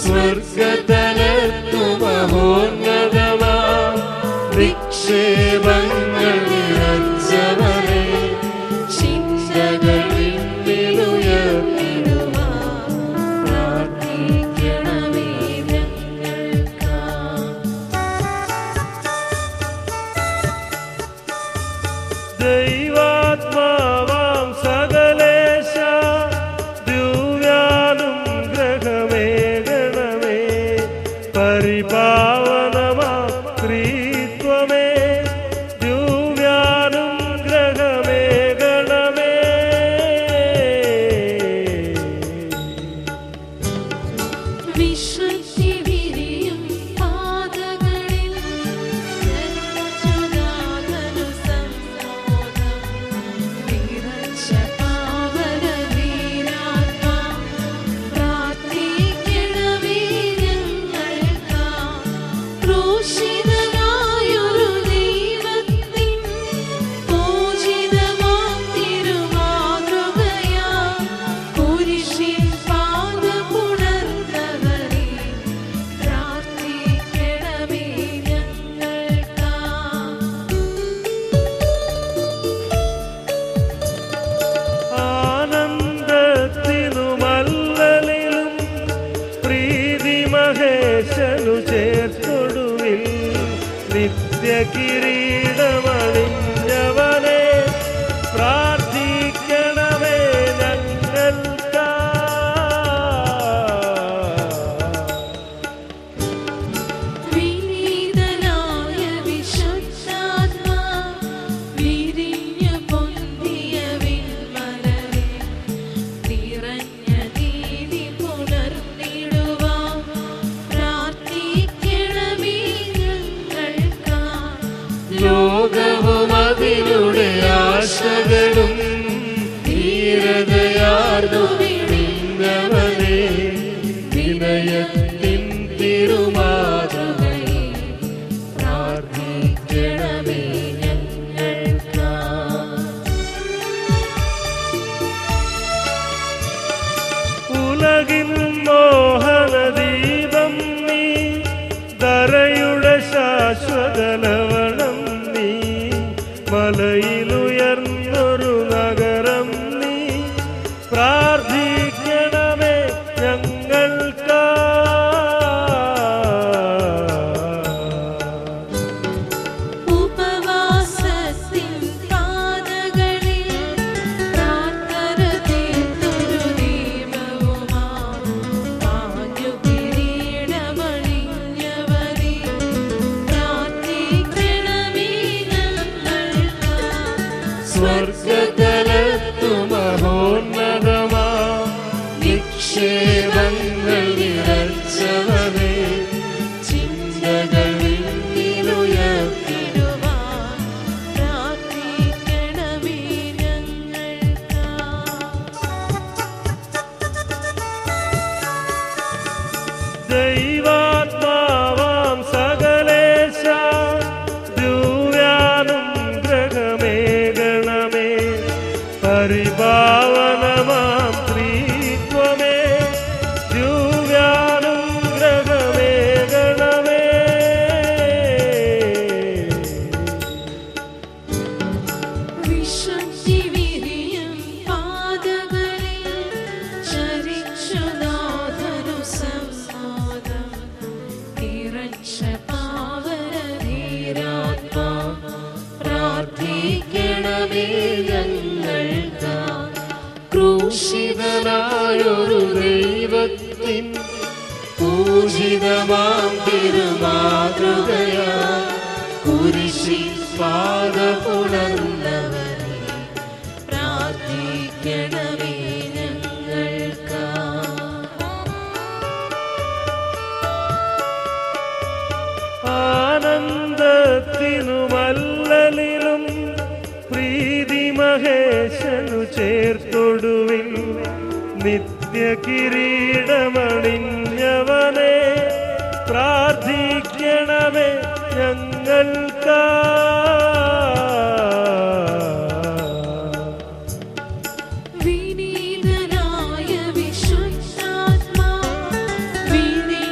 സ്വർഗതലത്തു മഹോന്നതമാം നിക്ഷേപങ്ങൾ നിറച്ചവനെ ചിന്തകളിൽ ഉയർത്തിടുവാൻ പ്രാർത്ഥിക്കണമേ ഞങ്ങൾക്കായി. ദൈവാത്മാവാം സകലേശ ദിവ്യാനുഗ്രഹമേകണമേ പരിപാവനമാം ത്രിത്വമേ ദിവ്യാനുഗ്രഹമേകണമേ. വിശുദ്ധി വിരിയും പാതകളിൽ ജന്മജുനാഥനു സമ്മോദം നിറച്ച പാവനധീരാത്മാ പ്രാർത്ഥിക്കണമേ ഞങ്ങൾക്കായി. ക്രൂശിതനായൊരു ദൈവത്തിൻ പൂജിതമാം തിരുമാതൃകയാ കുരിശിൽ പാദമുണർന്നവരെ പ്രാർത്ഥിക്കണമേ ഞങ്ങൾക്കായി. ആനന്ദത്തിനുമല്ലലിലും പ്രീതി മഹേശനു ചേർത്തൊടുവിൽ നിത്യകിരീടമണിഞ്ഞവനെ പ്രാർത്ഥിക്കണമേ ഞങ്ങൾക്കായി. വിനീതനായ വിശുദ്ധാത്മാ വിരിഞ്ഞു പൊന്തിയ വിൺമലരെ നിറഞ്ഞ നീതി പുലർന്നിടുവാൻ പ്രാർത്ഥിക്കണമേ ഞങ്ങൾക്കായി. ലോകവും അതിലൂടെ ആശകളും ധീരതയാർന്നു വിളിഞ്ഞവനെ വിനയത്തിൻ തിരുമാതൃകയെ പ്രാർത്ഥിക്കണമേ ഞങ്ങൾക്കായി. ഉലകിൻ മോഹനദീപം നീ ധരയുടെ ശാശ്വത ലവണം നീ മലയിലുയർന്നൊരു നഗരം നീ പ്രാർത്ഥിക്കണമേ ഞങ്ങൾക്കായി. ഉപവാസത്തിൻ പാതകളിൽ പ്രാർത്ഥന തീർത്തൊരു ദീപവുമാം പാഞ്ഞു കിരീടമണിഞ്ഞവരെ പ്രാർത്ഥിക്കണമേ ഞങ്ങൾക്കായി. സ്വർഗതലത്തു മഹോന്നതമാം നിക്ഷേപങ്ങൾ നിറച്ചവനെ ചിന്തകളിൽ ഉയർത്തിടുവാൻ പ്രാർത്ഥിക്കണമേ ഞങ്ങൾക്കായി. ദൈവാത്മാവാം സകലേശ ദിവ്യാനുഗ്രഹമേകണമേ പരിപാവനമാം ത്രിത്വമേ ദിവ്യാനുഗ്രഹമേകണമേ. വിശുദ്ധി വിരിയും പാതകളിൽ ചരിച്ചുനാഥനു സമ്മോദം നിറച്ച പാവനധീരാത്മാ പ്രാർത്ഥിക്കണമേ ഞങ്ങൾക്കായി. ക്രൂശിതനായൊരു ദൈവത്തിൻ പൂജിതമാം തിരുമാതൃകയാ കുരിശിൽ പാദമുണർന്നവരെ പ്രാർത്ഥിക്കണമേ ഞങ്ങൾക്കായി. ആനന്ദത്തിനുമല്ലലിലും പ്രീതി മഹേശനു ചേർത്തൊടുവിൽ നിത്യകിരീടമണിഞ്ഞവനെ പ്രാർത്ഥിക്കണമേ ഞങ്ങൾക്കായി. വിനീതനായ വിശുദ്ധാത്മാ വിരിഞ്ഞു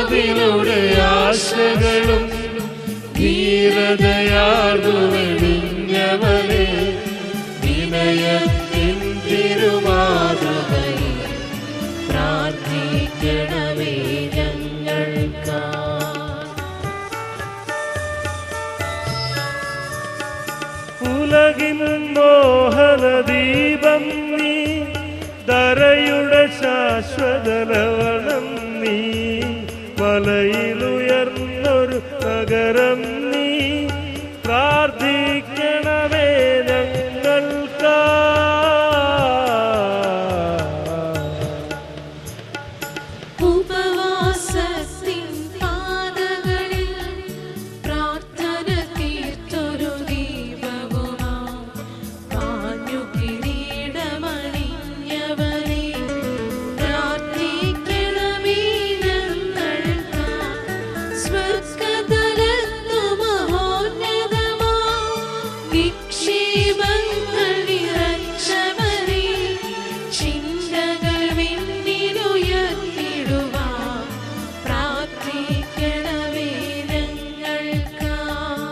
അതിലൂടെ ആശകളും ധീരതയാർന്നു വെടിഞ്ഞവനെ വിനയത്തിൻ തിരുമാതൃകയിൽ പ്രാർത്ഥിക്കണമേ ഞങ്ങൾക്കായി. ഉലകിൻ മോഹനദീപം നീ, ധരയുടെ ശാശ്വത ലവണം നീ, മലയിലുയർന്നൊരു നഗരം നീ, പ്രാർത്ഥിക്കണമേ ഞങ്ങൾക്കായി. ഉപവാസത്തിൻ പാതകളിൽ പ്രാർത്ഥന തീർത്തൊരു ദീപവുമാ, പാഞ്ഞു കിരീടമണിഞ്ഞവനെ പ്രാർത്ഥിക്കണമേ ഞങ്ങൾക്കായി. സ്വർഗ്ഗതലത്തു മഹോന്നതമാ നിക്ഷേപങ്ങൾ നിറച്ചവനെ, ചിന്തകൾ വിണ്ണിലുയർത്തിടുവാൻ പ്രാർത്ഥിക്കണമേ ഞങ്ങൾക്കായി.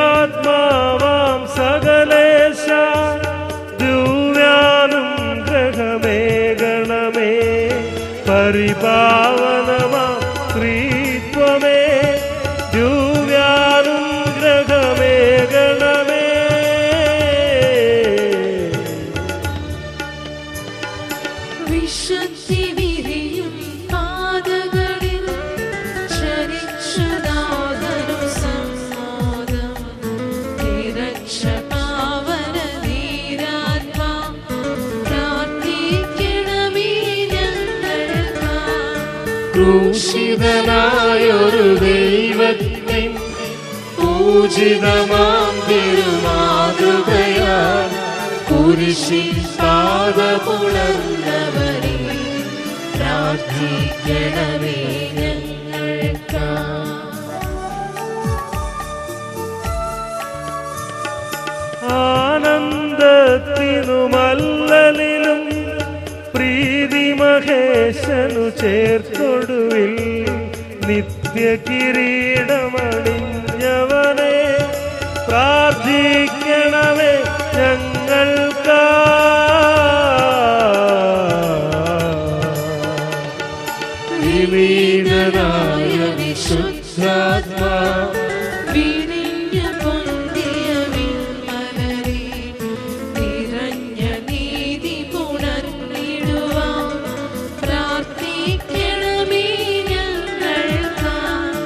ദൈവാത്മാവാം സകലേശ ദിവ്യാനുഗ്രഹമേകണമേ, പരിപാവനമാം സ്ത്രീത്വമേ ദിവ്യാനുഗ്രഹമേകണമേ. വിശുദ്ധി വിരിയും പാതകളിൽ ചരിച്ചുനാഥനു സമ്മോദം, നിറച്ച പാവന ധീരാത്മാ പ്രാർത്ഥിക്കണമേ ഞങ്ങൾക്കായി. ക്രൂശിതനായൊരു ദൈവത്തിൻ പൂജിതമാം തിരുമാതൃകയാൽ കുരിശിൽ പാദപുണർന്നവരെ പ്രാർത്ഥിക്കണമേ ഞങ്ങൾക്കായി. ആനന്ദത്തിനുമല്ലലിലും പ്രീതി മഹേശനു ചേർത്തൊടുവിൽ, നിത്യ കിരീടമണിഞ്ഞവനെ പ്രാർത്ഥിക്കണമേ ഞങ്ങൾക്കായി. വിനീതനായ വിശുദ്ധാത്മാ വിരിഞ്ഞ പൊന്തിയ വിൺമലരെ നിറഞ്ഞ നീതി പുണർന്നിടുവാൻ പ്രാർത്ഥിക്കണമേ ഞങ്ങൾക്കായി.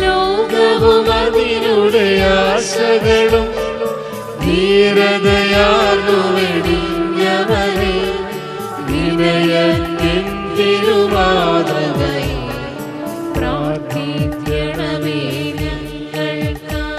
ലോകവും അതിലൂടെ ആശകളും ധീരതയാർന്നു വെടിഞ്ഞവനെ വിനയത്തിൻ തിരുമാതൃകയിൽ പ്രാർത്ഥിക്കണമേ ഞങ്ങൾക്കായി.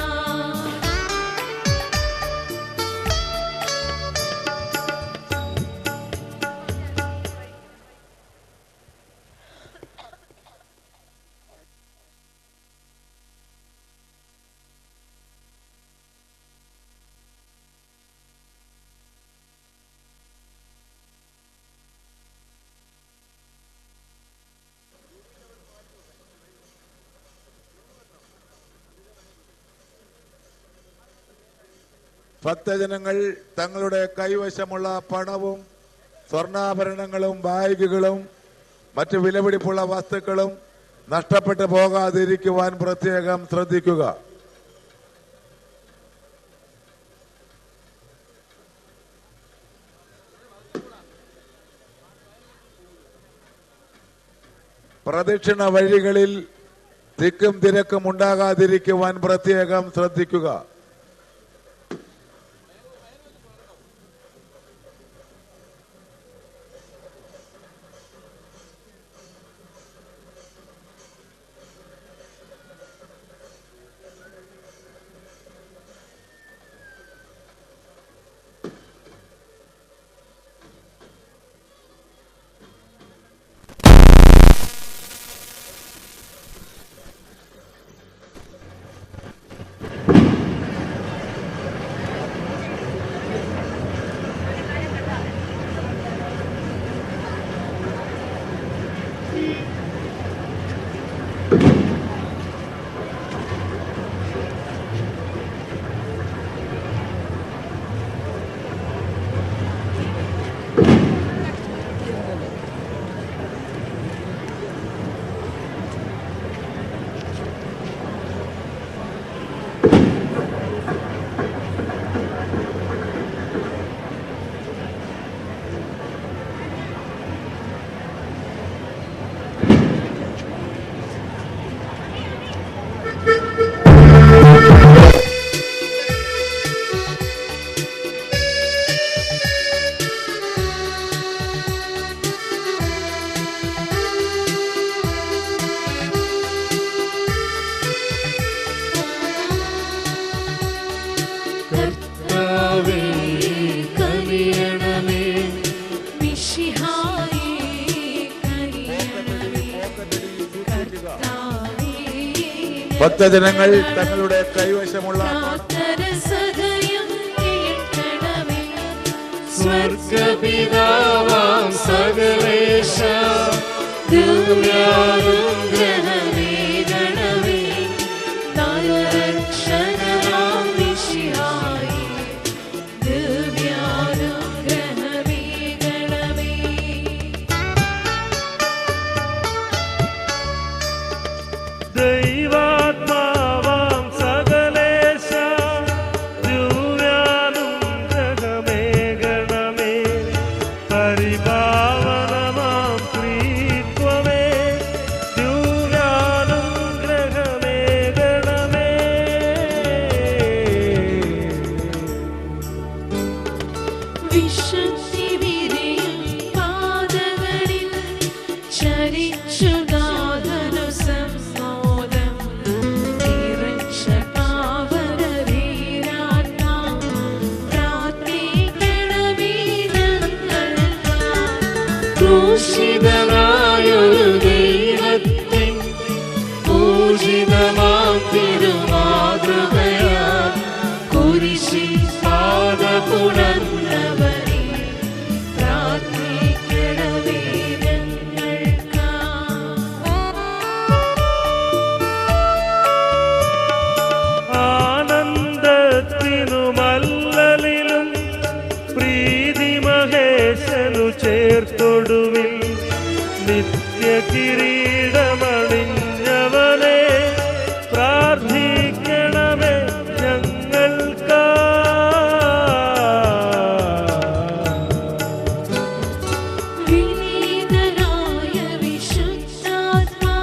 ഭക്തജനങ്ങൾ തങ്ങളുടെ കൈവശമുള്ള പണവും സ്വർണ്ണാഭരണങ്ങളും ബാഗുകളും മറ്റ് വിലപിടിപ്പുള്ള വസ്തുക്കളും നഷ്ടപ്പെട്ടു പോകാതിരിക്കുവാൻ പ്രത്യേകം ശ്രദ്ധിക്കുക. പ്രദക്ഷിണ വഴികളിൽ തിക്കും തിരക്കും ഉണ്ടാകാതിരിക്കുവാൻ പ്രത്യേകം ശ്രദ്ധിക്കുക. ഭക്തജനങ്ങൾ തങ്ങളുടെ കൈവശമുള്ള സ്വർഗപിതാവാം സകലേശ ദിവ്യാനുഗ്രഹമേ ഗണമേ നരക്ഷകനാം മിശിഹായേ ദിവ്യാനുഗ്രഹമേ ഗണമേ. ദൈവാത്മാവാം സകലേശ ദിവ്യാനുഗ്രഹമേ ഗണമേ പരിപാവനമാം ത്രിത്വമേ ദിവ്യാനുഗ്രഹമേ ഗണമേ. വിശുദ്ധി വിരിയും പാദങ്ങളിൽ ചരിച്ചു നാഥനു സമ്മോദം നിറച്ച പാവനവീരാത്മാ പ്രാർത്ഥിക്കണമേ ഞങ്ങൾക്കായി. ക്രൂശിതനായൊരു ദൈവത്തിൻ പൂജിതമാം തിരുമാതൃകയാൽ കുരിശിൽ പാദപുണർന്നവരെ പ്രാർത്ഥിക്കണമേ ഞങ്ങൾക്കായി. ആനന്ദത്തിനുമല്ലലിലും പ്രീതി മഹേശനു ചേർത്തൊടുവിൽ നിത്യ കിരീടമണിഞ്ഞവനെ പ്രാർത്ഥിക്കണമേ ഞങ്ങൾക്കാ. വിനീതനായ വിശുദ്ധാത്മാ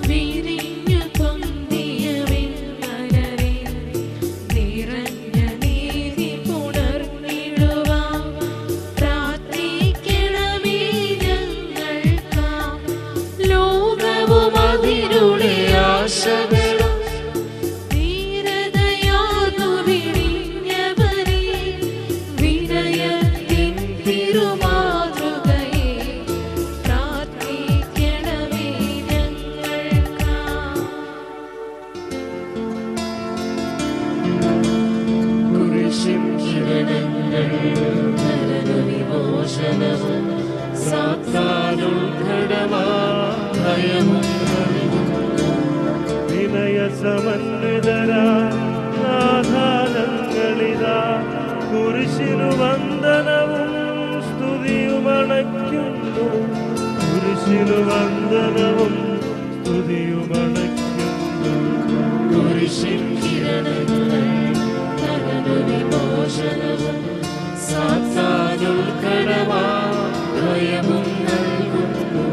വിരിഞ്ഞു പൊന്തിയ വിൺമലരെ നിറഞ്ഞ നീതി പുണർന്നിടുവാൻ പ്രാർത്ഥിക്കണമേ ഞങ്ങൾക്കായി. ലോകവും അതിരുടെ ആശകളും ധീരതയാർന്നു വിടിഞ്ഞവരെ വിനയത്തിൻ തിരുമാതൃകയെ പ്രാർത്ഥിക്കണമേ ഞങ്ങൾക്കായി. കുരിശിൻ കിരണങ്ങൾ നരനു വിമോചനവും സാത്താനുൾഘടമാം ഭയവും വിനയസമന്വിതരാ നാഥാനങ്ങളിതാ കുരിശിനു വന്ദനവും സ്തുതിയുമണയ്ക്കുന്നു. കുരിശിനു വന്ദനവും സ്തുതിയുമണയ്ക്കുന്നു. കുരിശിൻ കിരണങ്ങൾ നരനു വിമോചനവും സാത്താനുൾഘടമാം ഭയവും നൽകുന്നു.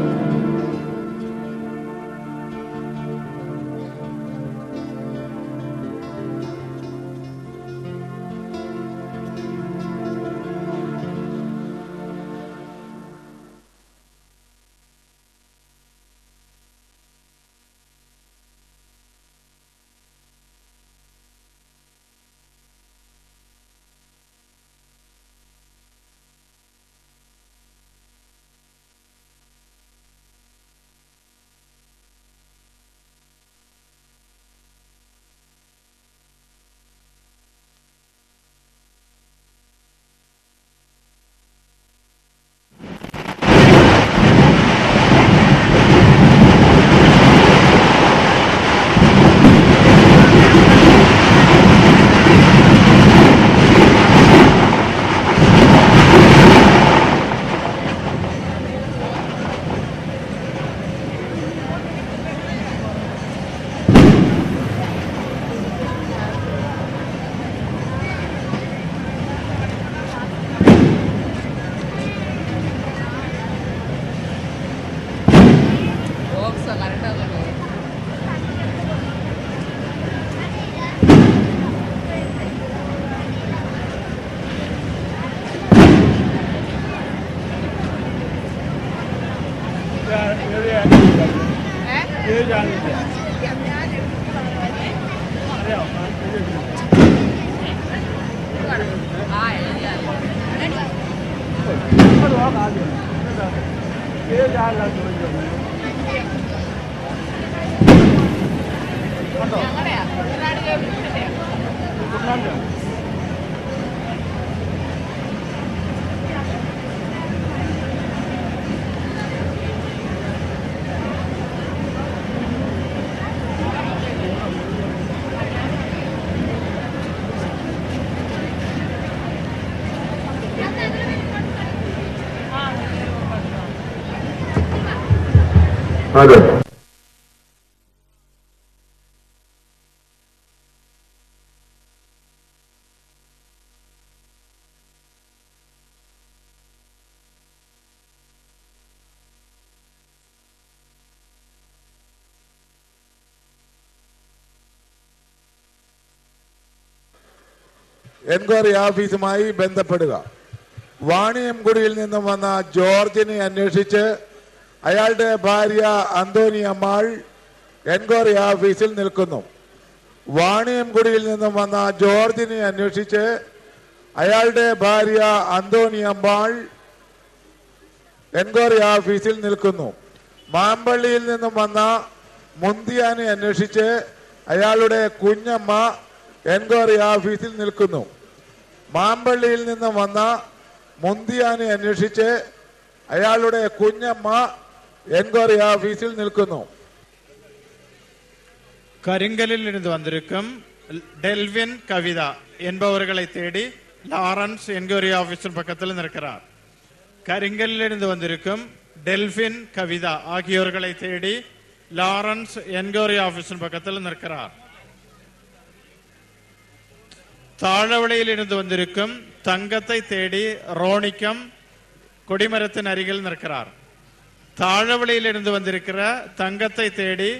അതെ. എൻക്വയറി ഓഫീസുമായി ബന്ധപ്പെടുക. വാണിയംകുടിയിൽ നിന്നും വന്ന ജോർജിനെ അന്വേഷിച്ച് അയാളുടെ ഭാര്യ അന്തോണിയമ്മാൾ എൻക്വയറി ഓഫീസിൽ നിൽക്കുന്നു. വാണിയംകുടിയിൽ നിന്നും വന്ന ജോർജിനെ അന്വേഷിച്ച് അയാളുടെ ഭാര്യ അന്തോണിയമ്മാൾ എൻക്വയറി ഓഫീസിൽ നിൽക്കുന്നു. മാമ്പള്ളിയിൽ നിന്നും വന്ന മുന്തിയാനെ അന്വേഷിച്ച് അയാളുടെ കുഞ്ഞമ്മ എൻക്വയറി ഓഫീസിൽ നിൽക്കുന്നു. മാമ്പള്ളിയിൽ നിന്നും വന്ന മുന്തിയാനെ അന്വേഷിച്ച് അയാളുടെ കുഞ്ഞമ്മ എൻക്വയറി ഓഫീസിൽ നിൽക്കുന്നു. கரிங்கலில் இருந்து வந்திருக்கும் டெல்வின் கவிதா என்பவர்களை தேடி லாரன்ஸ் என்கொயரி ஆபீஸின் பக்கத்தில் நிற்கிறார். கரிங்கலில் இருந்து வந்திருக்கும் டெல்வின் கவிதா ஆகியோர்களை தேடி லாரன்ஸ் என்கொயரி ஆபீஸின் பக்கத்தில் நிற்கிறார். தாழவளையில் இருந்து வந்திருக்கும் தங்கத்தை தேடி ரோணிக்கம் கொடிமரத்தின் அருகில் நிற்கிறார். தாழவளையில் இருந்து வந்திருக்கிற தங்கத்தை தேடி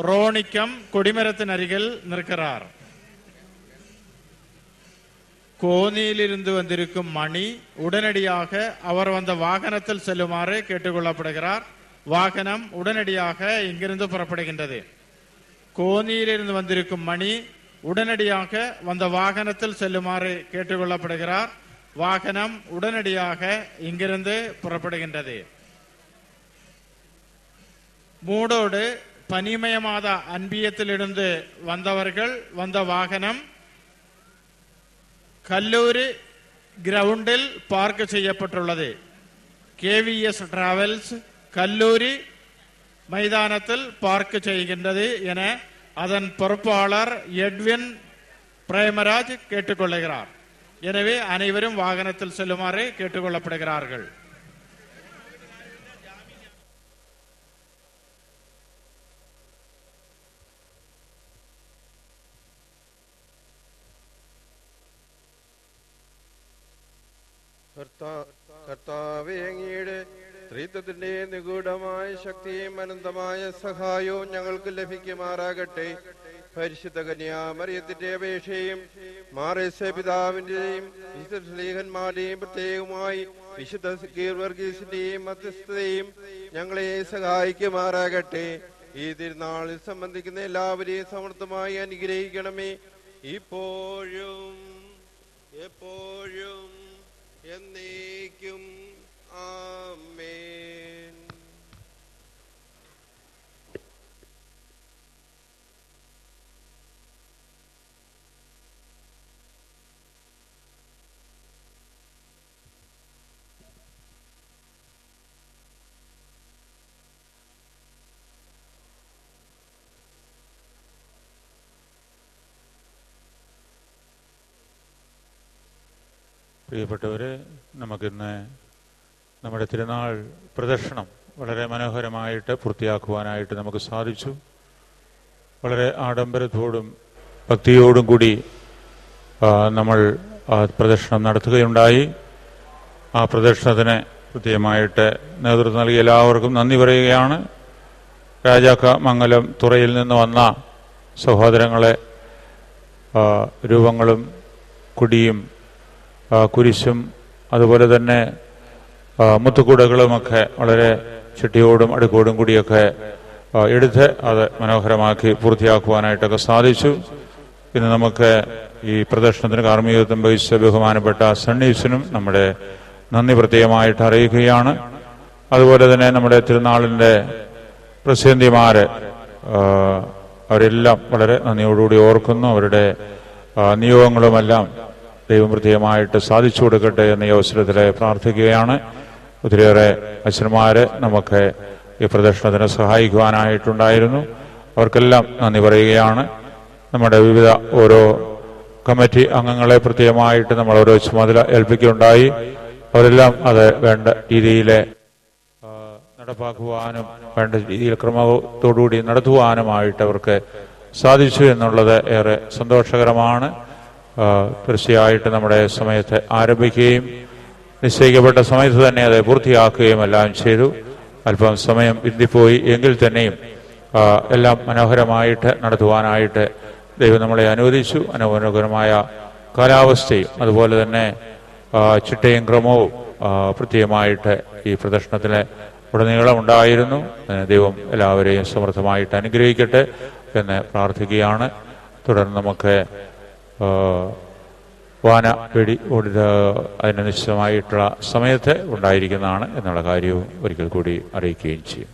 ரோணிக்கம் கொடிமரத்தின் அருகில் நிற்கிறார். கோனியிலிருந்து வந்திருக்கும் மணி உடனடியாக அவர் வந்த வாகனத்தில் செல்லுமாறு கேட்டுக்கொள்ளப்படுகிறார். வாகனம் உடனடியாக இங்கிருந்து புறப்படுகின்றது. கோனியிலிருந்து வந்திருக்கும் மணி உடனடியாக வந்த வாகனத்தில் செல்லுமாறு கேட்டுக்கொள்ளப்படுகிறார். வாகனம் உடனடியாக இங்கிருந்து புறப்படுகின்றது. மூடோடு பனிமயமாத அன்பியத்திலிருந்து வந்தவர்கள் வந்த வாகனம் கல்லூரி கிரவுண்டில் பார்க் செய்யப்பட்டுள்ளது. KVS டிராவல்ஸ் கல்லூரி மைதானத்தில் பார்க் செய்கின்றது என அதன் பொறுப்பாளர் எட்வின் பிரேமராஜ் கேட்டுக்கொள்கிறார். எனவே அனைவரும் வாகனத்தில் செல்லுமாறு கேட்டுக்கொள்ளப்படுகிறார்கள். കർത്താവേ, അങ്ങയുടെ ത്രിത്വത്തിന്റെ നിഗൂഢമായ ശക്തിയും അനന്തമായ സഹായവും ഞങ്ങൾക്ക് ലഭിക്കുമാറാകട്ടെ. പരിശുദ്ധ കന്യാമറിയത്തിന്റെ അപേക്ഷയും മാറേസ പിതാവിന്റെയും വിശുദ്ധ സ്ലീഹന്മാരുടെയും പ്രത്യേകമായി വിശുദ്ധ ഗീർവർഗീസിന്റെയും മധ്യസ്ഥതയും ഞങ്ങളെ സഹായിക്കുമാറാകട്ടെ. ഈ തിരുനാളിൽ സംബന്ധിക്കുന്ന എല്ലാവരെയും സമൃദ്ധമായി അനുഗ്രഹിക്കണമേ, ഇപ്പോഴും എപ്പോഴും എന്നേക്കും. ആമേൻ. പ്രിയപ്പെട്ടവരെ, നമുക്കിന്ന് നമ്മുടെ തിരുനാൾ പ്രദർശനം വളരെ മനോഹരമായിട്ട് പൂർത്തിയാക്കുവാനായിട്ട് നമുക്ക് സാധിച്ചു. വളരെ ആഡംബരത്തോടും ഭക്തിയോടും കൂടി നമ്മൾ പ്രദർശനം നടത്തുകയുണ്ടായി. ആ പ്രദർശനത്തിന് കൃത്യമായിട്ട് നേതൃത്വം നൽകിയ എല്ലാവർക്കും നന്ദി പറയുകയാണ്. രാജാക്കമംഗലം തുറയിൽ നിന്ന് വന്ന സഹോദരങ്ങളെ രൂപങ്ങളും കുടിയും കുരിശും അതുപോലെ തന്നെ മുത്തുകൂടകളുമൊക്കെ വളരെ ചിട്ടിയോടും അടുക്കോടും കൂടിയൊക്കെ എടുത്ത് അത് മനോഹരമാക്കി പൂർത്തിയാക്കുവാനായിട്ടൊക്കെ സാധിച്ചു. ഇന്ന് നമുക്ക് ഈ പ്രദർശനത്തിന് കാർമ്മികത്വം വഹിച്ച ബഹുമാനപ്പെട്ട സണ്ണീസിനും നമ്മുടെ നന്ദി പ്രത്യേകമായിട്ട് അറിയിക്കുകയാണ്. അതുപോലെ തന്നെ നമ്മുടെ തിരുനാളിൻ്റെ പ്രസിദ്ധന്തിമാര് അവരെല്ലാം വളരെ നന്ദിയോടുകൂടി ഓർക്കുന്നു. അവരുടെ നിയോഗങ്ങളുമെല്ലാം ദൈവം പ്രത്യേകമായിട്ട് സാധിച്ചു കൊടുക്കട്ടെ എന്ന ഈ അവസരത്തിൽ പ്രാർത്ഥിക്കുകയാണ്. ഒത്തിരിയേറെ അച്ഛന്മാര് നമുക്ക് ഈ പ്രദർശനത്തിന് സഹായിക്കുവാനായിട്ടുണ്ടായിരുന്നു. അവർക്കെല്ലാം നന്ദി പറയുകയാണ്. നമ്മുടെ വിവിധ ഓരോ കമ്മിറ്റി അംഗങ്ങളെ പ്രത്യേകമായിട്ട് നമ്മൾ ഓരോ ചുമതല ഏൽപ്പിക്കുകയുണ്ടായി. അവരെല്ലാം അത് വേണ്ട രീതിയിൽ നടപ്പാക്കുവാനും വേണ്ട രീതിയിൽ ക്രമത്തോടുകൂടി നടത്തുവാനുമായിട്ട് അവർക്ക് സാധിച്ചു എന്നുള്ളത് ഏറെ സന്തോഷകരമാണ്. തീർച്ചയായിട്ടും നമ്മുടെ സമയത്ത് ആരംഭിക്കുകയും നിശ്ചയിക്കപ്പെട്ട സമയത്ത് തന്നെ അത് പൂർത്തിയാക്കുകയും എല്ലാം ചെയ്തു. അല്പം സമയം പിന്തിപ്പോയി എങ്കിൽ തന്നെയും എല്ലാം മനോഹരമായിട്ട് നടത്തുവാനായിട്ട് ദൈവം നമ്മളെ അനുവദിച്ചു. മനോഹരമായ കാലാവസ്ഥയും അതുപോലെ തന്നെ ചിട്ടയും ക്രമവും പ്രത്യേകമായിട്ട് ഈ പ്രദർശനത്തിന് ഉടനീളം ഉണ്ടായിരുന്നു. ദൈവം എല്ലാവരെയും സമൃദ്ധമായിട്ട് അനുഗ്രഹിക്കട്ടെ എന്ന് പ്രാർത്ഥിക്കുകയാണ്. തുടർന്ന് നമുക്ക് വാന വെടി അതിന് നിശ്ചിതമായിട്ടുള്ള സമയത്ത് ഉണ്ടായിരിക്കുന്നതാണ് എന്നുള്ള കാര്യവും ഒരിക്കൽ കൂടി അറിയിക്കുകയും ചെയ്യും.